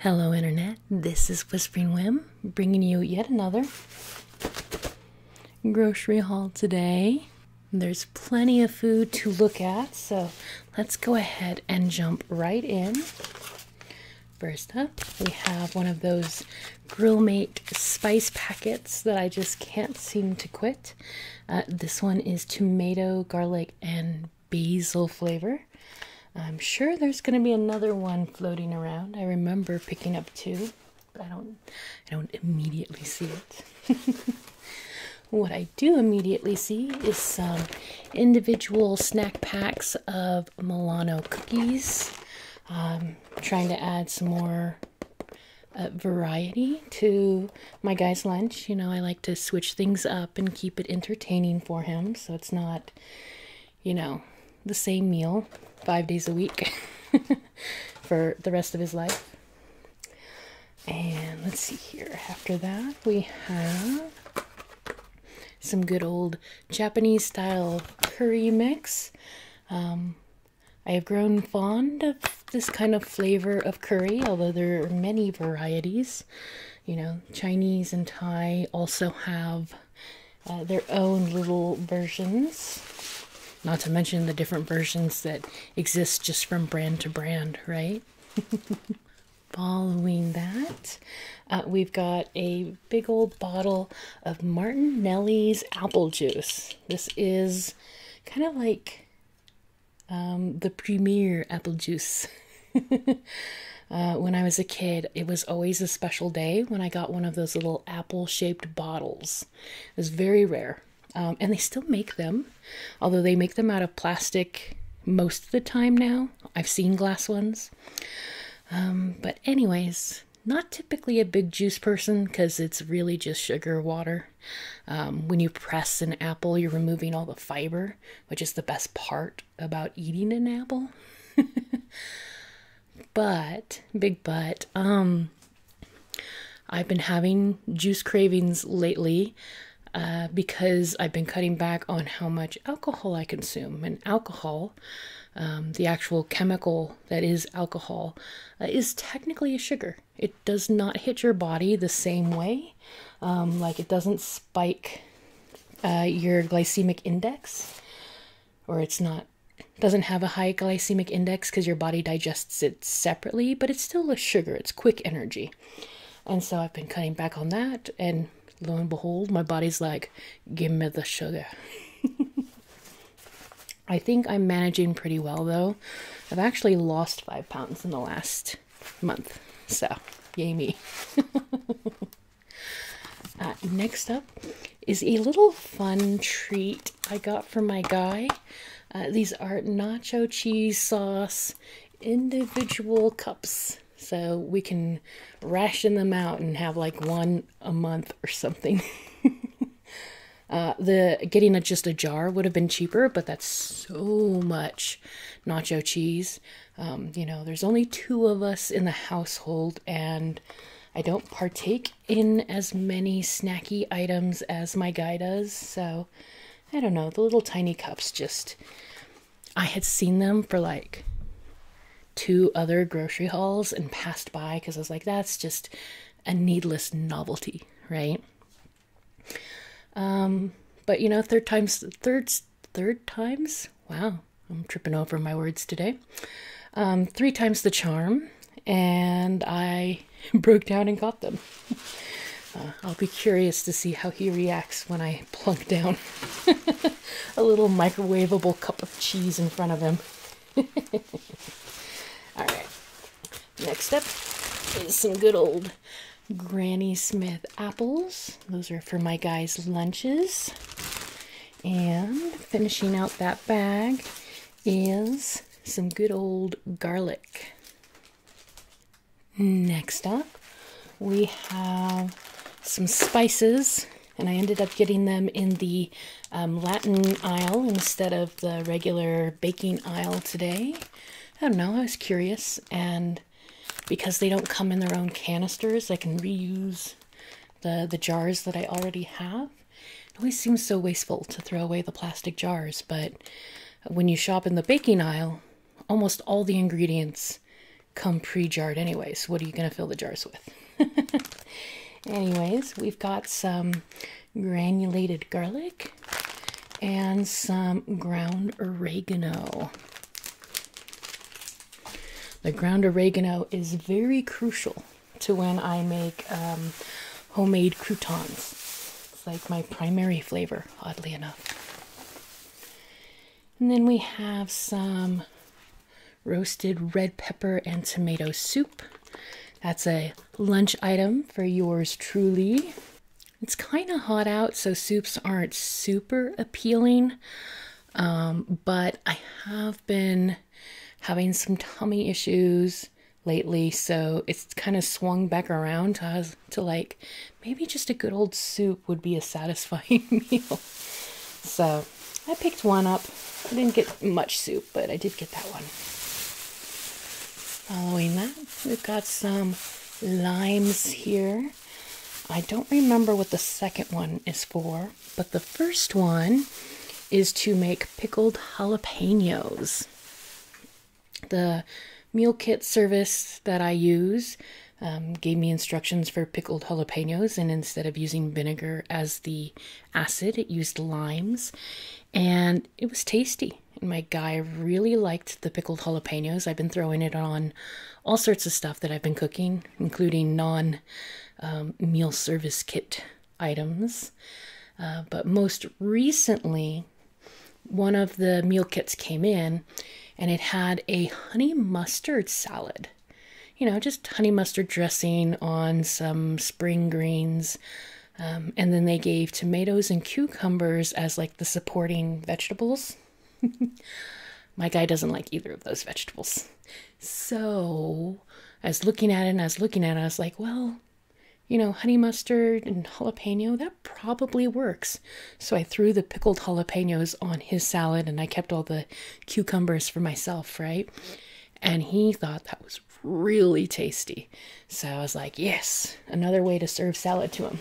Hello Internet, this is Whispering Whim, bringing you yet another grocery haul today. There's plenty of food to look at, so let's go ahead and jump right in. First up, we have one of those Grill Mate spice packets that I just can't seem to quit. This one is tomato, garlic, and basil flavor. I'm sure there's going to be another one floating around. I remember picking up two, but I don't immediately see it. What I do immediately see is some individual snack packs of Milano cookies. Trying to add some more variety to my guy's lunch. You know, I like to switch things up and keep it entertaining for him, so it's not, you know, the same meal 5 days a week for the rest of his life. And let's see here. After that, we have some good old Japanese style curry mix. I have grown fond of this kind of flavor of curry, although there are many varieties. You know, Chinese and Thai also have their own little versions. Not to mention the different versions that exist just from brand to brand, right? Following that, we've got a big old bottle of Martinelli's apple juice. This is kind of like the premier apple juice. When I was a kid, it was always a special day when I got one of those little apple-shaped bottles. It was very rare. And they still make them, although they make them out of plastic most of the time now. I've seen glass ones. But anyways, not typically a big juice person because it's really just sugar or water. When you press an apple, you're removing all the fiber, which is the best part about eating an apple. But, big but, I've been having juice cravings lately. Because I've been cutting back on how much alcohol I consume. And alcohol, the actual chemical that is alcohol, is technically a sugar. It does not hit your body the same way. Like it doesn't spike your glycemic index, or doesn't have a high glycemic index because your body digests it separately, but it's still a sugar. It's quick energy. And so I've been cutting back on that, and lo and behold, my body's like, give me the sugar. I think I'm managing pretty well, though. I've actually lost 5 pounds in the last month, so yay me. Next up is a little fun treat I got from my guy. These are nacho cheese sauce individual cups. So we can ration them out and have like one a month or something. Getting just a jar would have been cheaper, but that's so much nacho cheese. You know, there's only 2 of us in the household, and I don't partake in as many snacky items as my guy does. So I don't know, the little tiny cups I had seen them for like 2 other grocery hauls and passed by because I was like, that's just a needless novelty, right? But you know, third times, wow, I'm tripping over my words today. 3 times the charm, and I broke down and got them. I'll be curious to see how he reacts when I plunk down a little microwavable cup of cheese in front of him. Alright, next up is some good old Granny Smith apples. Those are for my guys' lunches. And finishing out that bag is some good old garlic. Next up, we have some spices, and I ended up getting them in the Latin aisle instead of the regular baking aisle today. I don't know, I was curious, and because they don't come in their own canisters, I can reuse the jars that I already have. It always seems so wasteful to throw away the plastic jars, but when you shop in the baking aisle, almost all the ingredients come pre-jarred anyways. What are you going to fill the jars with? Anyways, we've got some granulated garlic and some ground oregano. The ground oregano is very crucial to when I make homemade croutons. It's like my primary flavor, oddly enough. And then we have some roasted red pepper and tomato soup. That's a lunch item for yours truly. It's kind of hot out, so soups aren't super appealing, but I have been having some tummy issues lately, so it's kind of swung back around to like, maybe just a good old soup would be a satisfying meal. So I picked one up. I didn't get much soup, but I did get that one. Following that, we've got some limes here. I don't remember what the second one is for, but the first one is to make pickled jalapenos. The meal kit service that I use gave me instructions for pickled jalapenos, and instead of using vinegar as the acid, it used limes, and it was tasty. And my guy really liked the pickled jalapenos. I've been throwing it on all sorts of stuff that I've been cooking, including meal service kit items. But most recently, one of the meal kits came in, and it had a honey mustard salad. You know, just honey mustard dressing on some spring greens. And then they gave tomatoes and cucumbers as like the supporting vegetables. My guy doesn't like either of those vegetables. So I was looking at it, I was like, well, you know, honey mustard and jalapeno, that probably works. So I threw the pickled jalapenos on his salad, and I kept all the cucumbers for myself, right? And he thought that was really tasty. So I was like, yes, another way to serve salad to him.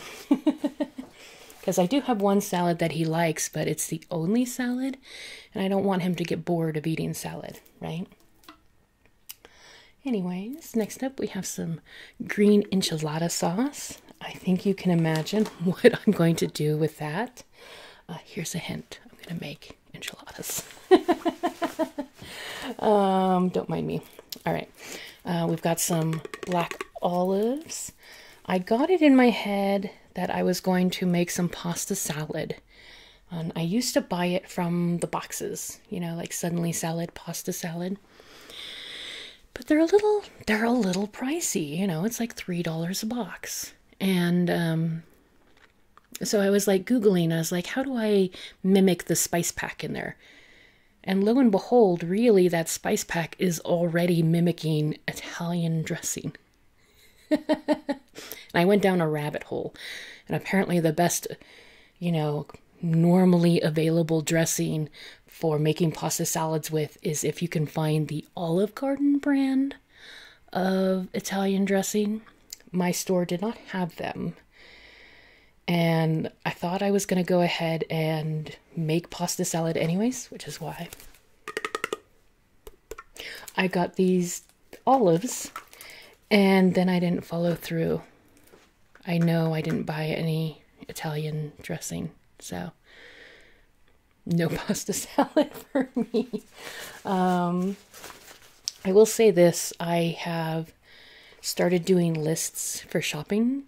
Because I do have one salad that he likes, but it's the only salad, and I don't want him to get bored of eating salad, right? Anyways, next up we have some green enchilada sauce. I think you can imagine what I'm going to do with that. Here's a hint. I'm going to make enchiladas. Don't mind me. All right. We've got some black olives. I got it in my head that I was going to make some pasta salad. And I used to buy it from the boxes, you know, like Suddenly Salad, pasta salad. But they're a little pricey, you know, it's like $3 a box. And so I was like Googling, I was like, how do I mimic the spice pack in there? And lo and behold, really that spice pack is already mimicking Italian dressing. And I went down a rabbit hole, and apparently the best, you know, normally available dressing for making pasta salads with is if you can find the Olive Garden brand of Italian dressing. My store did not have them, and I thought I was going to go ahead and make pasta salad anyways, which is why I got these olives, and then I didn't follow through. I know I didn't buy any Italian dressing, so no pasta salad for me. I will say this, I have started doing lists for shopping,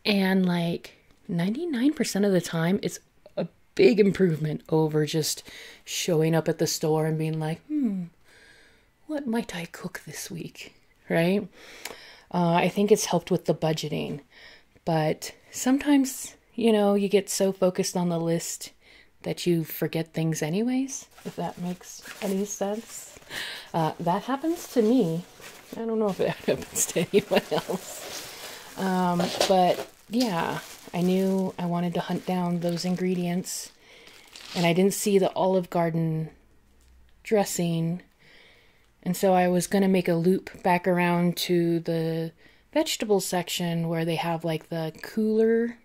and like 99% of the time it's a big improvement over just showing up at the store and being like, what might I cook this week, right? I think it's helped with the budgeting, but sometimes, you know, you get so focused on the list that you forget things anyways, if that makes any sense. That happens to me. I don't know if it happens to anyone else. But yeah, I knew I wanted to hunt down those ingredients, and I didn't see the Olive Garden dressing. And so I was going to make a loop back around to the vegetable section where they have like the cooler.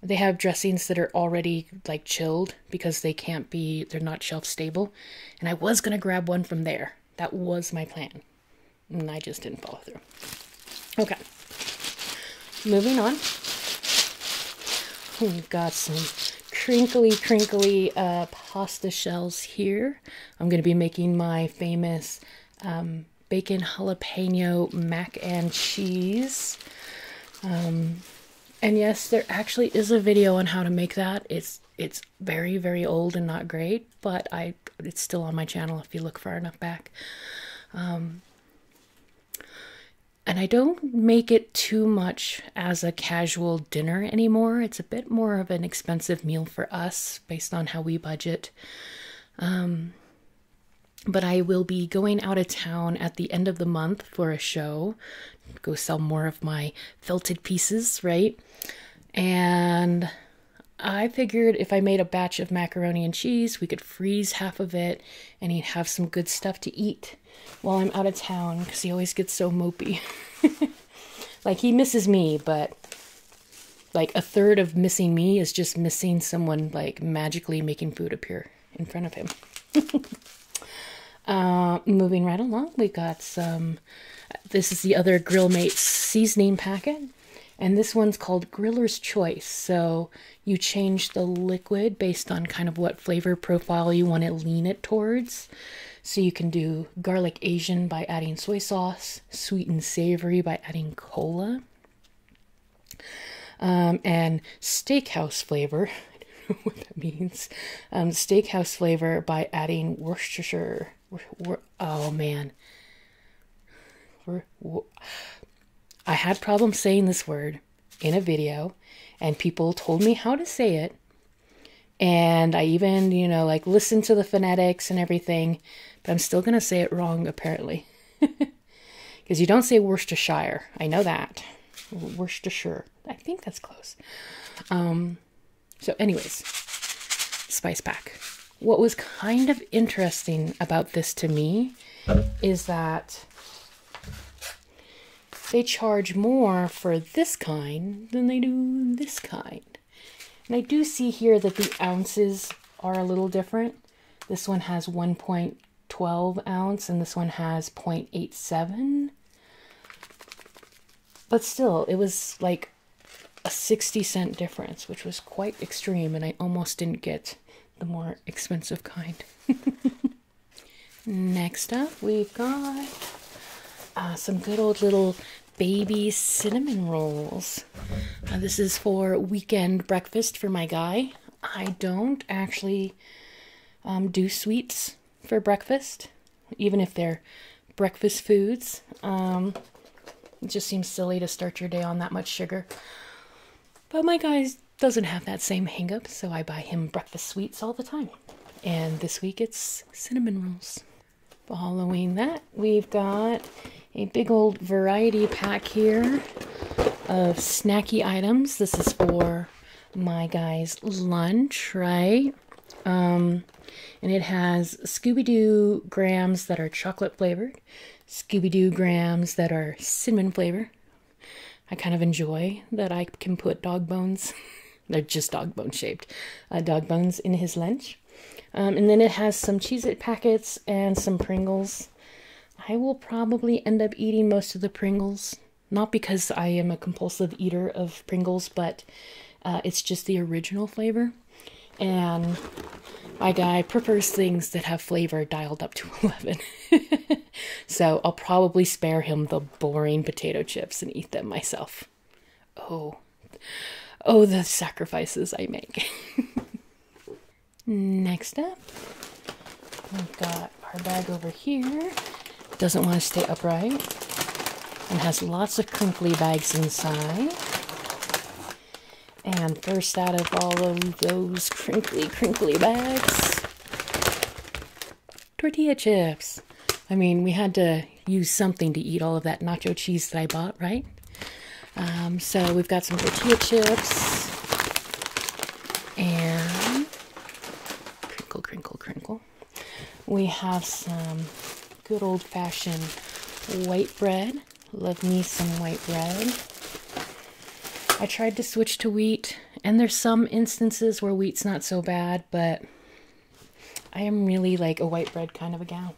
They have dressings that are already like chilled because they're not shelf stable. And I was going to grab one from there. That was my plan. and I just didn't follow through. Okay, moving on. We've got some crinkly pasta shells here. I'm going to be making my famous bacon jalapeno mac and cheese. And yes, there actually is a video on how to make that. It's very, very old and not great, but it's still on my channel if you look far enough back. And I don't make it too much as a casual dinner anymore. It's a bit more of an expensive meal for us based on how we budget. But I will be going out of town at the end of the month for a show. Go sell more of my felted pieces, right? And I figured if I made a batch of macaroni and cheese, we could freeze half of it and he'd have some good stuff to eat while I'm out of town, because he always gets so mopey. Like, he misses me, but like a third of missing me is just missing someone like magically making food appear in front of him. Moving right along, we got some, this is the other Grill Mates seasoning packet, and this one's called Griller's Choice. So you change the liquid based on kind of what flavor profile you want to lean it towards. So you can do garlic Asian by adding soy sauce, sweet and savory by adding cola, and steakhouse flavor, I don't know what that means, steakhouse flavor by adding Worcestershire. Oh man. I had problems saying this word in a video, and people told me how to say it. And I even, like listened to the phonetics and everything, but I'm still going to say it wrong, apparently. Because you don't say Worcestershire. I know that. Worcestershire. I think that's close. So anyways, spice pack. What was kind of interesting about this to me is that they charge more for this kind than they do this kind. And I do see here that the ounces are a little different. This one has 1.12 ounce and this one has 0.87. But still, it was like a 60-cent difference, which was quite extreme, and I almost didn't get the more expensive kind. Next up, we've got some good old little baby cinnamon rolls. This is for weekend breakfast for my guy. I don't actually do sweets for breakfast, even if they're breakfast foods. It just seems silly to start your day on that much sugar. But my guy doesn't have that same hang-up, so I buy him breakfast sweets all the time. And this week it's cinnamon rolls. Following that, we've got a big old variety pack here of snacky items. This is for my guy's lunch, right? And it has Scooby-Doo grams that are chocolate flavored, Scooby-Doo grams that are cinnamon flavored. I kind of enjoy that I can put dog bones, they're just dog bone shaped, dog bones in his lunch. And then it has some Cheez-It packets and some Pringles. I will probably end up eating most of the Pringles, not because I am a compulsive eater of Pringles, but it's just the original flavor. And my guy prefers things that have flavor dialed up to 11. So I'll probably spare him the boring potato chips and eat them myself. Oh, the sacrifices I make. Next up, we've got our bag over here. Doesn't want to stay upright and has lots of crinkly bags inside. And first out of all of those crinkly bags, tortilla chips. I mean, we had to use something to eat all of that nacho cheese that I bought, right? So we've got some tortilla chips and crinkle. We have some good old-fashioned white bread. Love me some white bread. I tried to switch to wheat, and there's some instances where wheat's not so bad, but I am really like a white bread kind of a gal.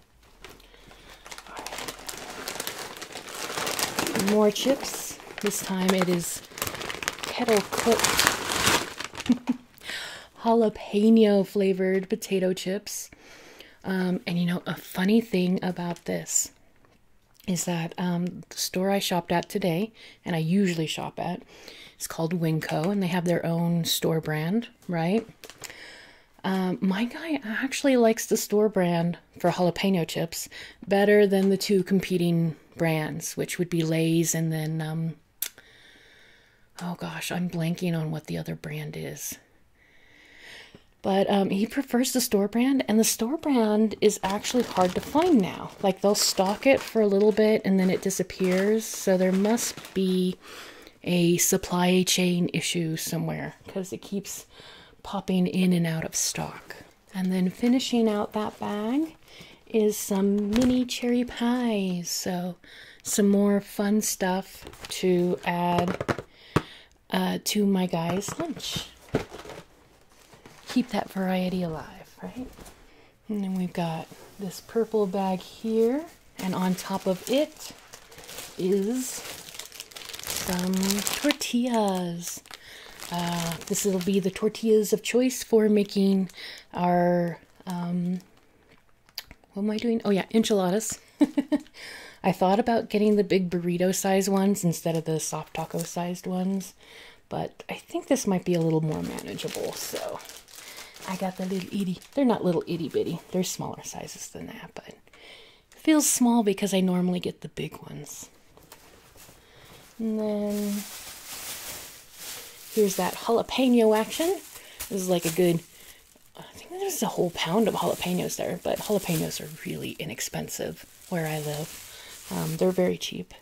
More chips. This time it is Kettle cooked jalapeno flavored potato chips. And you know, a funny thing about this is that the store I shopped at today, and I usually shop at, is called Winco, and they have their own store brand, right? My guy actually likes the store brand for jalapeno chips better than the two competing brands, which would be Lay's and then, oh gosh, I'm blanking on what the other brand is. But he prefers the store brand, and the store brand is actually hard to find now. Like, they'll stock it for a little bit and then it disappears, so there must be a supply chain issue somewhere because it keeps popping in and out of stock. And then finishing out that bag is some mini cherry pies. So some more fun stuff to add to my guy's lunch. Keep that variety alive, right? And then we've got this purple bag here, and on top of it is some tortillas. This will be the tortillas of choice for making our, what am I doing? Oh yeah, enchiladas. I thought about getting the big burrito sized ones instead of the soft taco sized ones, but I think this might be a little more manageable, so I got the little itty. They're not little itty bitty, they're smaller sizes than that, but it feels small because I normally get the big ones. And then here's that jalapeno action. This is like a good, I think there's a whole pound of jalapenos there, but jalapenos are really inexpensive where I live. They're very cheap.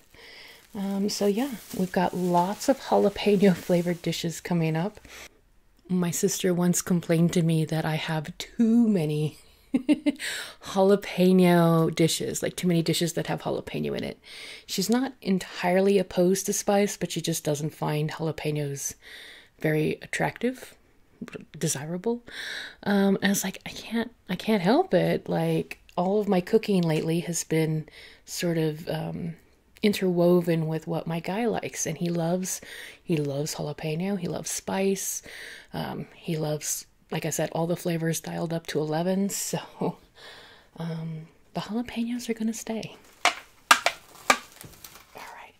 So yeah, we've got lots of jalapeno flavored dishes coming up. My sister once complained to me that I have too many jalapeno dishes, like too many dishes that have jalapeno in it. She's not entirely opposed to spice, but she just doesn't find jalapenos very attractive, desirable. And I was like, I can't help it. Like, all of my cooking lately has been sort of interwoven with what my guy likes, and he loves jalapeno, he loves spice, he loves, like I said, all the flavors dialed up to 11, so the jalapenos are gonna stay. Alright,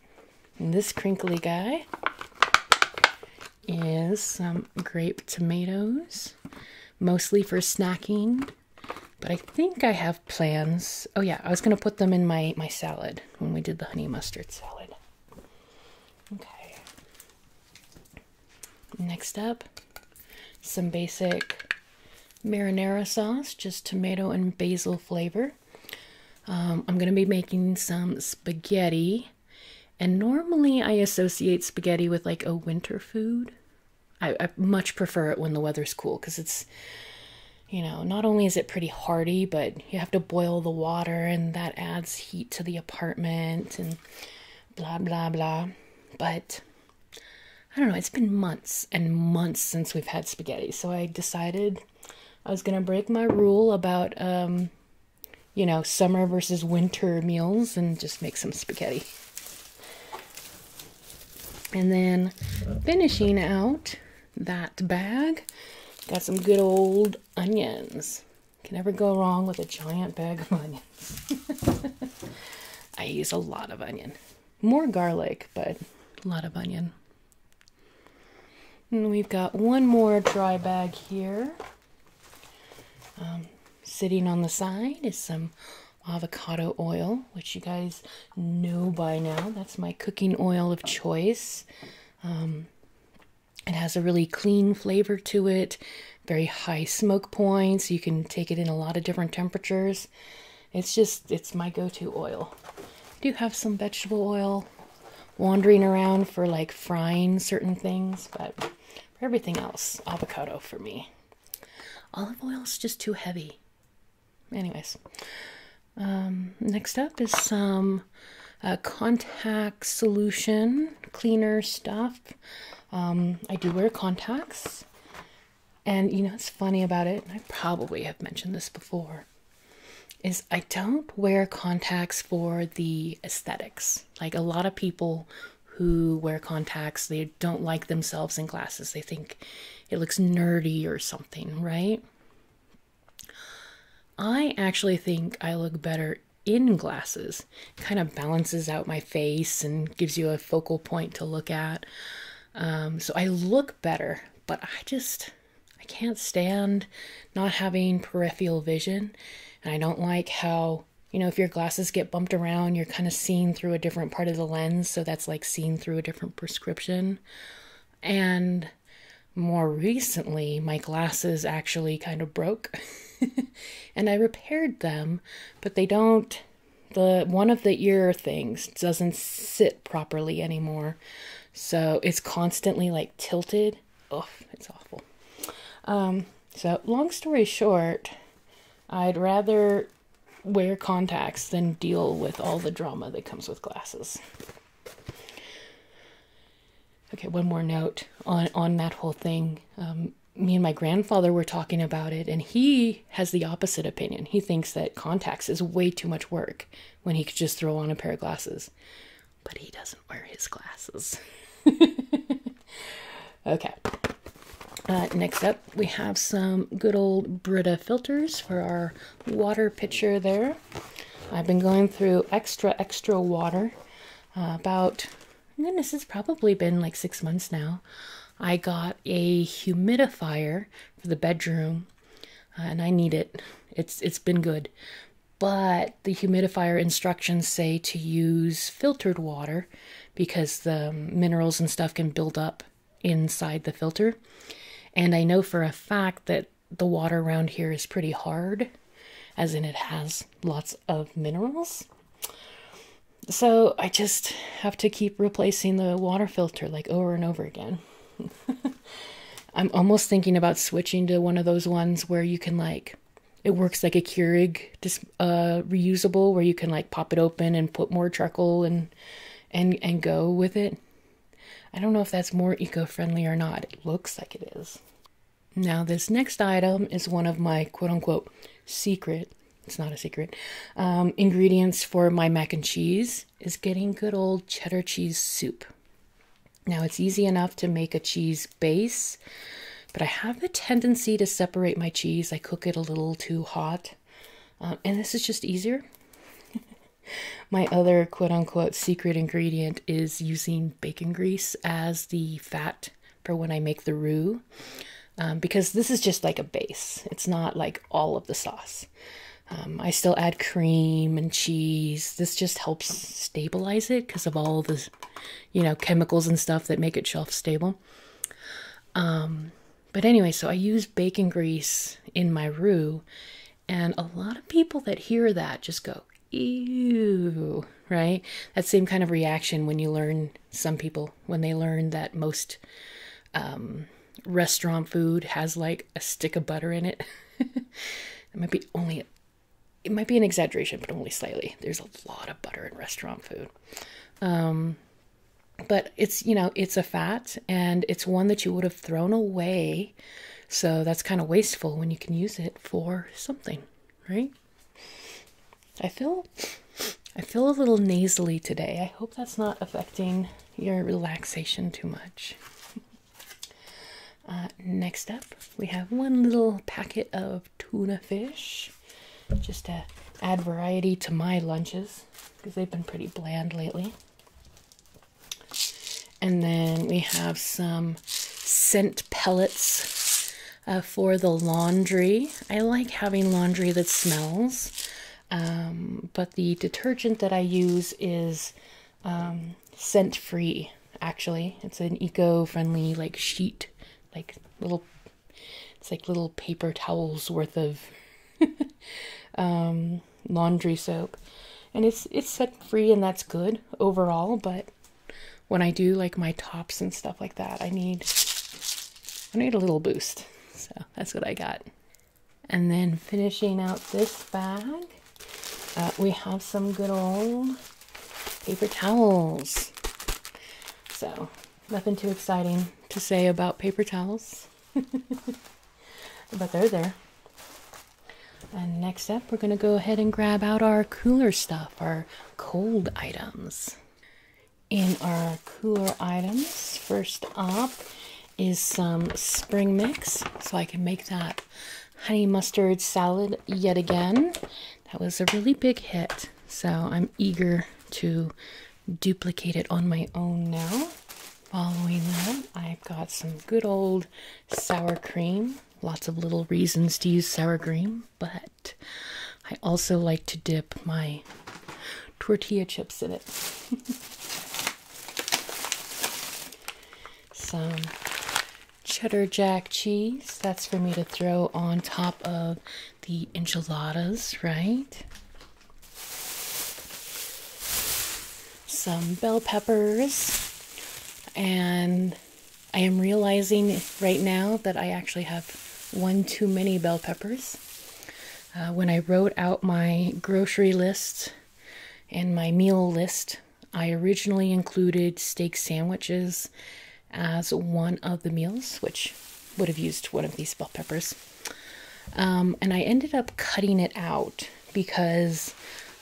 and this crinkly guy is some grape tomatoes, mostly for snacking. But I think I have plans. Oh yeah, I was going to put them in my salad when we did the honey mustard salad. Okay. Next up, some basic marinara sauce, just tomato and basil flavor. I'm going to be making some spaghetti. And normally I associate spaghetti with like a winter food. I much prefer it when the weather's cool because it's, you know, not only is it pretty hearty, but you have to boil the water and that adds heat to the apartment and blah, blah, blah. But I don't know, it's been months and months since we've had spaghetti. So I decided I was going to break my rule about, you know, summer versus winter meals and just make some spaghetti. And then finishing out that bag, got some good old onions. Can never go wrong with a giant bag of onions. I use a lot of onion. More garlic, but a lot of onion. And we've got one more dry bag here. Sitting on the side is some avocado oil, which you guys know by now. That's my cooking oil of choice. It has a really clean flavor to it, very high smoke points. You can take it in a lot of different temperatures. It's my go-to oil. I do have some vegetable oil wandering around for like frying certain things, but for everything else, avocado for me. Olive oil is just too heavy. Anyways, next up is some contact solution cleaner stuff. I do wear contacts, and you know what's funny about it, I probably have mentioned this before, is I don't wear contacts for the aesthetics. Like a lot of people who wear contacts, they don't like themselves in glasses. They think it looks nerdy or something, right? I actually think I look better in glasses. Kind of balances out my face and gives you a focal point to look at. So I look better, but I can't stand not having peripheral vision. And I don't like how, if your glasses get bumped around, you're kind of seeing through a different part of the lens. So that's like seeing through a different prescription. And more recently, my glasses actually kind of broke. And I repaired them, but one of the ear things doesn't sit properly anymore. So it's constantly like tilted. Oh, it's awful. So long story short, I'd rather wear contacts than deal with all the drama that comes with glasses. Okay, one more note on that whole thing. Me and my grandfather were talking about it, and he has the opposite opinion. He thinks that contacts is way too much work when he could just throw on a pair of glasses. But he doesn't wear his glasses. Okay. Next up, we have some good old Brita filters for our water pitcher there. I've been going through extra water. Goodness, it's probably been like 6 months now. I got a humidifier for the bedroom, and I need it. It's been good. But the humidifier instructions say to use filtered water because the minerals and stuff can build up inside the filter. And I know for a fact that the water around here is pretty hard, as in it has lots of minerals. So I just have to keep replacing the water filter like over and over again. I'm almost thinking about switching to one of those ones where you can it works like a Keurig reusable, where you can pop it open and put more charcoal and go with it. I don't know if that's more eco-friendly or not. It looks like it is. Now this next item is one of my quote-unquote secret, it's not a secret, ingredients for my mac and cheese is getting good old cheddar cheese soup. Now it's easy enough to make a cheese base, but I have the tendency to separate my cheese. I cook it a little too hot, and this is just easier. My other quote-unquote secret ingredient is using bacon grease as the fat for when I make the roux, because this is just like a base. It's not like all of the sauce. I still add cream and cheese. This just helps stabilize it because of all the, chemicals and stuff that make it shelf stable. But anyway, so I use bacon grease in my roux, and a lot of people that hear that just go, ew, right? That same kind of reaction when when they learn that most restaurant food has like a stick of butter in it. It might be an exaggeration, but only slightly. There's a lot of butter in restaurant food. But it's a fat, and it's one that you would have thrown away. So that's kind of wasteful when you can use it for something, right? I feel a little nasally today. I hope that's not affecting your relaxation too much. Next up, we have one little packet of tuna fish, just to add variety to my lunches, because they've been pretty bland lately. And then we have some scent pellets for the laundry. I like having laundry that smells, but the detergent that I use is scent-free, actually. It's an eco-friendly sheet, it's like little paper towels worth of laundry soap, and it's scent free, and that's good overall. But when I do my tops and stuff like that, I need a little boost. So that's what I got. And then finishing out this bag, we have some good old paper towels. So nothing too exciting to say about paper towels, but they're there. And next up, we're gonna go ahead and grab out our cooler stuff, our cold items. In our cooler items, first up is some spring mix, so I can make that honey mustard salad yet again. That was a really big hit, so I'm eager to duplicate it on my own now. Following that, I've got some good old sour cream. Lots of little reasons to use sour cream, but I also like to dip my tortilla chips in it. Some cheddar jack cheese. That's for me to throw on top of the enchiladas, right? Some bell peppers. And I am realizing right now that I actually have one too many bell peppers. When I wrote out my grocery list and my meal list, I originally included steak sandwiches as one of the meals, which would have used one of these bell peppers. And I ended up cutting it out because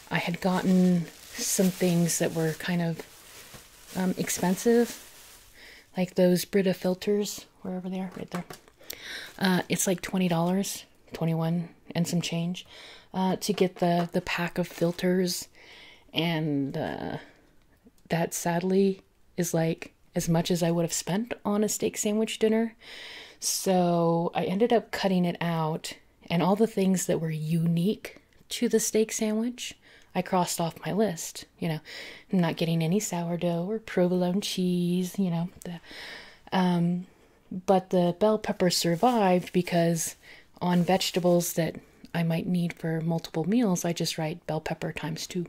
I had gotten some things that were kind of expensive, like those Brita filters, wherever they are, right there. It's like $20, 21 and some change, to get the pack of filters, and that sadly is like as much as I would have spent on a steak sandwich dinner. So I ended up cutting it out, and all the things that were unique to the steak sandwich I crossed off my list. You know, I'm not getting any sourdough or provolone cheese, you know. But the bell pepper survived because on vegetables that I might need for multiple meals, I just write bell pepper times 2.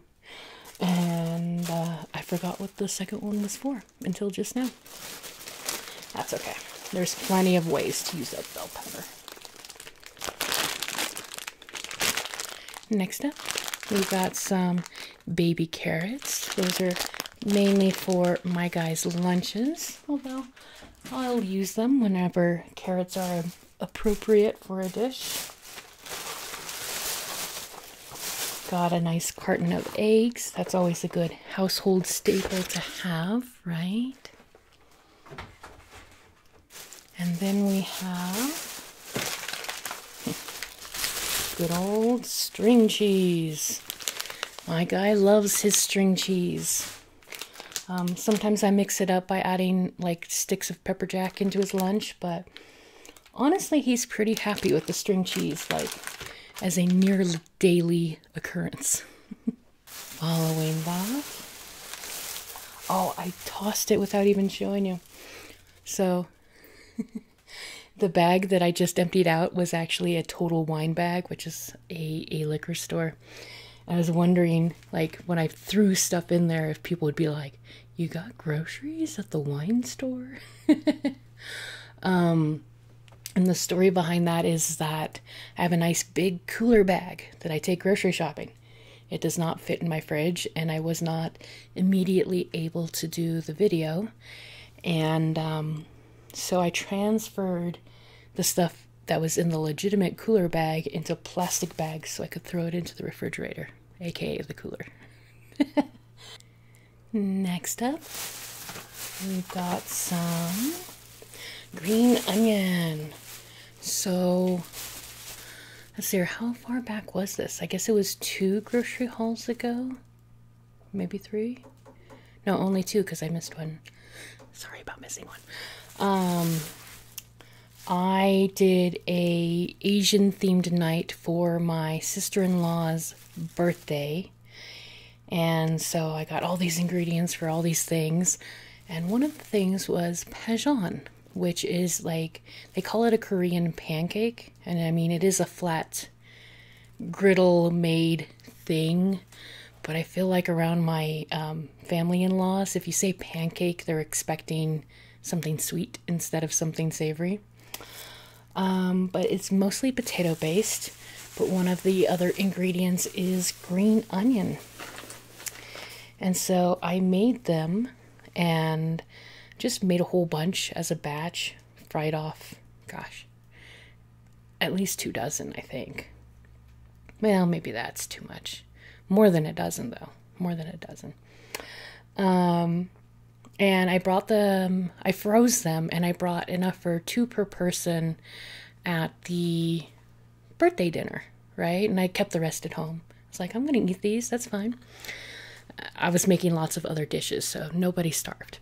And I forgot what the second one was for until just now. That's okay. There's plenty of ways to use up bell pepper. Next up, we've got some baby carrots. Those are mainly for my guys' lunches, although I'll use them whenever carrots are appropriate for a dish. Got a nice carton of eggs. That's always a good household staple to have, right? And then we have good old string cheese. My guy loves his string cheese. Sometimes I mix it up by adding like sticks of pepper jack into his lunch, but honestly, he's pretty happy with the string cheese, like as a nearly daily occurrence. Following that, oh, I tossed it without even showing you. So the bag that I just emptied out was actually a Total Wine bag, which is a liquor store. I was wondering, like, when I threw stuff in there, if people would be like, "You got groceries at the wine store?" And the story behind that is that I have a nice big cooler bag that I take grocery shopping. It does not fit in my fridge, and I was not immediately able to do the video. And so I transferred the stuff that was in the legitimate cooler bag into plastic bags so I could throw it into the refrigerator, aka the cooler. Next up, we've got some green onion. So let's see, how far back was this? I guess it was 2 grocery hauls ago, maybe 3. No, only 2 because I missed one. Sorry about missing one. I did a Asian themed night for my sister-in-law's birthday, and so I got all these ingredients for all these things, and one of the things was Pajeon, which is like, they call it a Korean pancake, and I mean it is a flat griddle made thing, but I feel like around my family-in-laws, if you say pancake, they're expecting something sweet instead of something savory. But it's mostly potato based, but one of the other ingredients is green onion. And so I made them and just made a whole bunch as a batch, fried off, gosh, at least 2 dozen, I think. Well, maybe that's too much. More than a dozen, though. More than a dozen. And I brought them, I froze them, and I brought enough for 2 per person at the birthday dinner, right? And I kept the rest at home. I was like, I'm going to eat these. That's fine. I was making lots of other dishes, so nobody starved.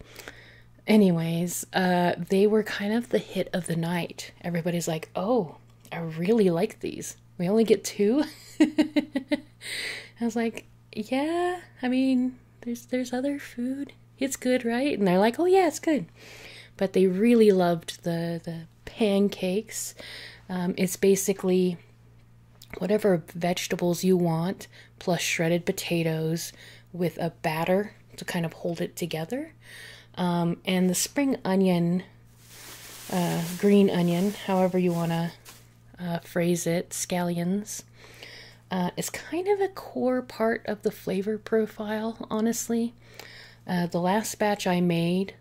Anyways, they were kind of the hit of the night. Everybody's like, oh, I really like these. We only get 2? I was like, yeah, I mean, there's other food. It's good, right? And they're like, oh yeah, it's good. But they really loved the pancakes. It's basically whatever vegetables you want, plus shredded potatoes with a batter to kind of hold it together. And the spring onion, green onion, however you want to phrase it, scallions, is kind of a core part of the flavor profile, honestly. The last batch I made,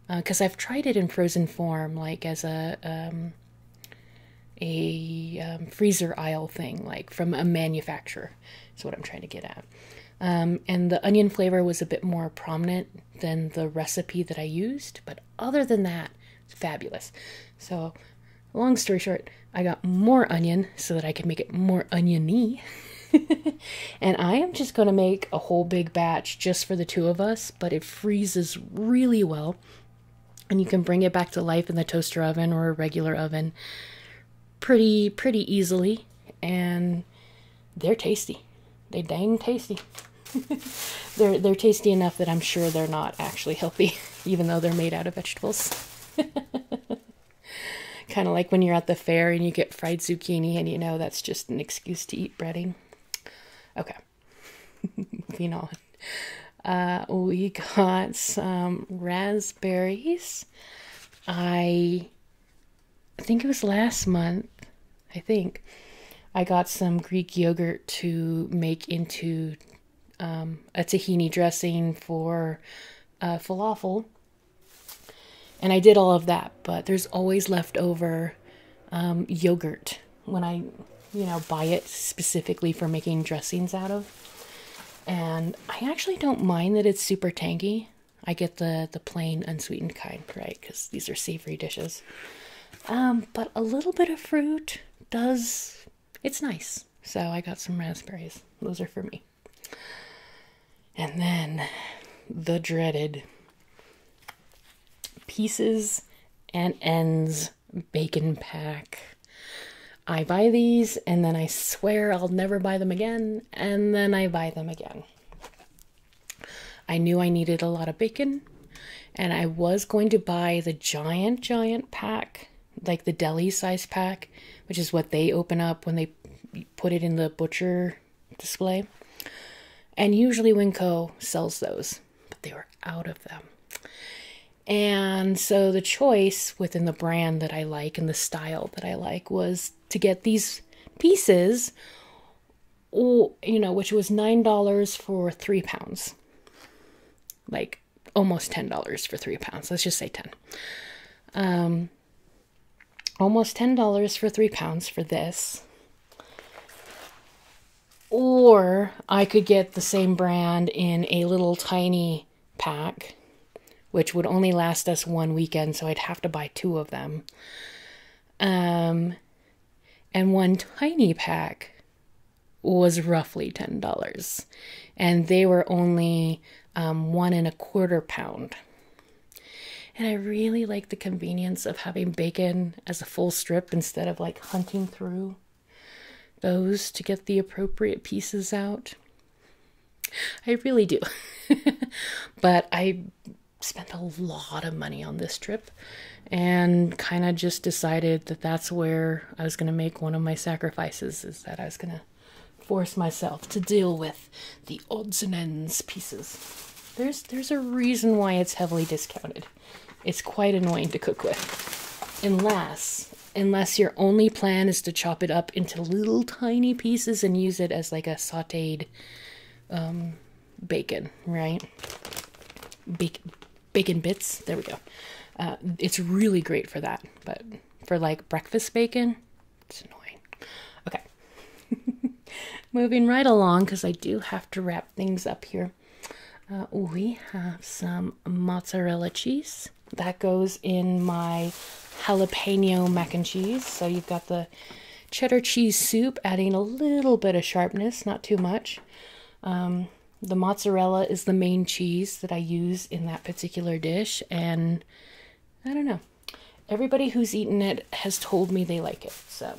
because I've tried it in frozen form, like as a freezer aisle thing, like from a manufacturer, is what I'm trying to get at. And the onion flavor was a bit more prominent than the recipe that I used, but other than that, it's fabulous. So, long story short, I got more onion so that I could make it more oniony. And I am just going to make a whole big batch just for the 2 of us, but it freezes really well. And you can bring it back to life in the toaster oven or a regular oven pretty easily. And they're tasty. They dang tasty. They're tasty enough that I'm sure they're not actually healthy, even though they're made out of vegetables. Kind of like when you're at the fair and you get fried zucchini and you know that's just an excuse to eat breading. Okay, moving on. We got some raspberries. I think it was last month, I got some Greek yogurt to make into a tahini dressing for falafel. And I did all of that, but there's always leftover yogurt when I, buy it specifically for making dressings out of. And I actually don't mind that it's super tangy. I get the plain unsweetened kind, right? Because these are savory dishes. But a little bit of fruit it's nice. So I got some raspberries. Those are for me. And then the dreaded pieces and ends bacon pack. I buy these and then I swear I'll never buy them again, and then I buy them again. I knew I needed a lot of bacon, and I was going to buy the giant pack, like the deli size pack, which is what they open up when they put it in the butcher display. And usually Winco sells those, but they were out of them. And so the choice within the brand that I like and the style that I like was to get these pieces, which was $9 for 3 pounds. Like almost $10 for 3 pounds. Let's just say 10. Almost $10 for 3 pounds for this. Or I could get the same brand in a little tiny pack, which would only last us 1 weekend, so I'd have to buy 2 of them. And one tiny pack was roughly $10. And they were only 1 1/4 pound. And I really like the convenience of having bacon as a full strip instead of like hunting through those to get the appropriate pieces out. I really do. But I spent a lot of money on this trip and kind of just decided that that's where I was going to make one of my sacrifices, is that I was going to force myself to deal with the odds and ends pieces. There's a reason why it's heavily discounted. It's quite annoying to cook with. Unless your only plan is to chop it up into little tiny pieces and use it as like a sauteed bacon, right? Bacon bits. There we go. It's really great for that. But for like breakfast bacon, it's annoying. Okay. moving right along because I do have to wrap things up here. We have some mozzarella cheese. That goes in my jalapeno mac and cheese. So you've got the cheddar cheese soup, adding a little bit of sharpness, not too much. The mozzarella is the main cheese that I use in that particular dish, and I don't know. Everybody who's eaten it has told me they like it, so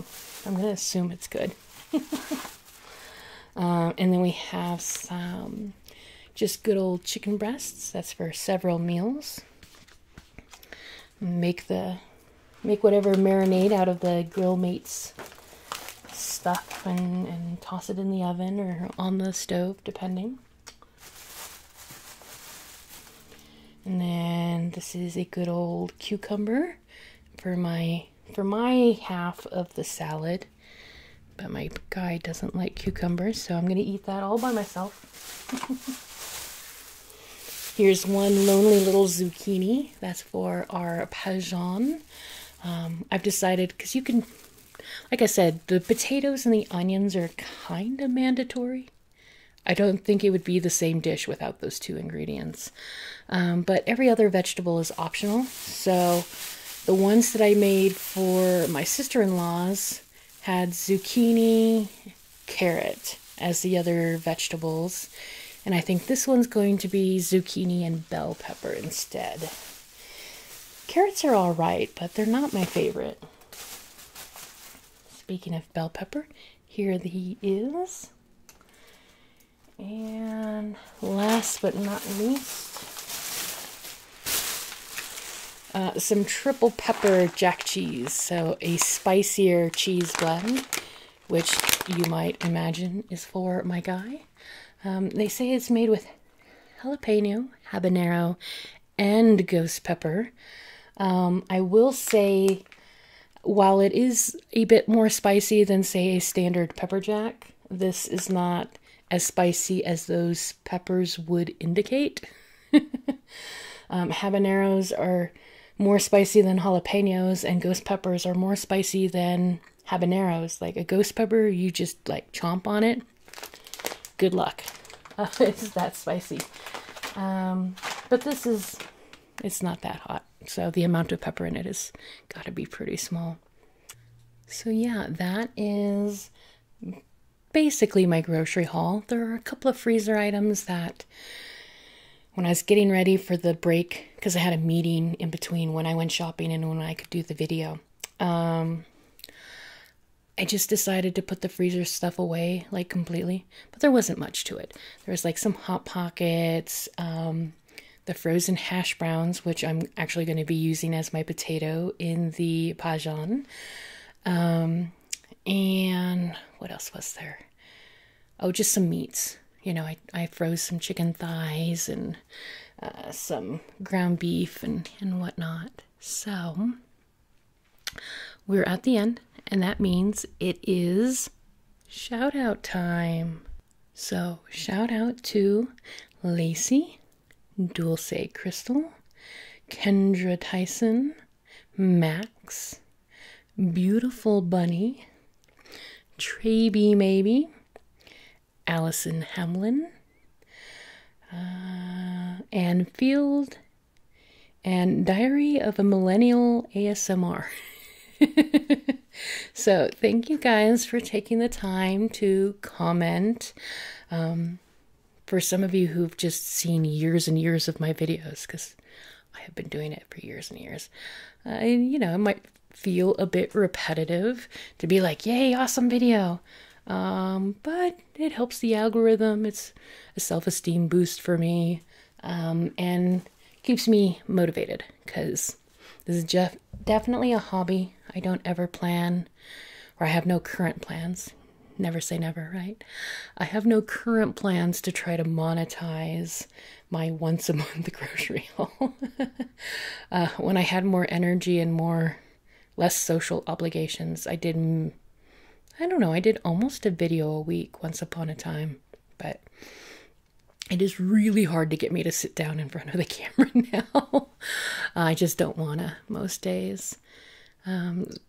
I'm going to assume it's good. And then we have some just good old chicken breasts. That's for several meals. Make whatever marinade out of the Grill Mates stuff and toss it in the oven or on the stove, depending. And then this is a good old cucumber for my half of the salad. But my guy doesn't like cucumbers, so I'm going to eat that all by myself. Here's one lonely little zucchini. That's for our Parmesan. I've decided, because you can, like I said, the potatoes and the onions are kind of mandatory. I don't think it would be the same dish without those two ingredients. But every other vegetable is optional. So the ones that I made for my sister-in-law's had zucchini, carrot as the other vegetables. And I think this one's going to be zucchini and bell pepper instead. Carrots are all right, but they're not my favorite. Speaking of bell pepper, here he is. And last but not least, some triple pepper jack cheese. So a spicier cheese blend, which you might imagine is for my guy. They say it's made with jalapeno, habanero, and ghost pepper. I will say, while it is a bit more spicy than, say, a standard pepper jack, this is not as spicy as those peppers would indicate. Habaneros are more spicy than jalapenos, and ghost peppers are more spicy than habaneros. Like a ghost pepper, you just like chomp on it. Good luck. It's that spicy. But it's not that hot. So the amount of pepper in it has got to be pretty small. So yeah, that is basically my grocery haul. There are a couple of freezer items that when I was getting ready for the break, because I had a meeting in between when I went shopping and when I could do the video, I just decided to put the freezer stuff away, like completely. But there wasn't much to it. There was like some Hot Pockets, the frozen hash browns, which I'm actually going to be using as my potato in the Parmesan. And what else was there? Oh, just some meats. You know, I froze some chicken thighs and some ground beef and whatnot. So we're at the end, and that means it is shout out time. So shout out to Lacey, Dulce Crystal, Kendra Tyson, Max, Beautiful Bunny, Traby Maybe, Allison Hamlin, Ann Field, and Diary of a Millennial ASMR. So thank you guys for taking the time to comment. For some of you who've just seen years and years of my videos, because I have been doing it for years and years, it might feel a bit repetitive to be like, yay, awesome video. But it helps the algorithm. It's a self-esteem boost for me, and keeps me motivated, because this is definitely a hobby. I don't ever plan, or I have no current plans. Never say never, right? I have no current plans to try to monetize my once a month grocery haul. When I had more energy and less social obligations, I did almost a video a week once upon a time, but it is really hard to get me to sit down in front of the camera now. I just don't want to most days.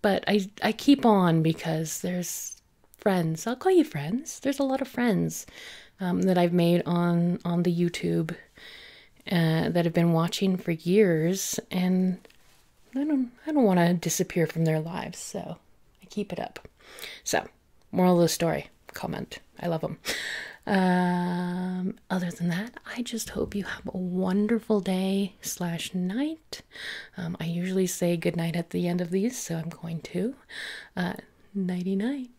But I keep on because there's friends. I'll call you friends. There's a lot of friends that I've made on the YouTube that have been watching for years, and I don't want to disappear from their lives, so I keep it up. So, moral of the story, comment. I love them. Other than that, I just hope you have a wonderful day/night. I usually say good night at the end of these, so I'm going to. Nighty night.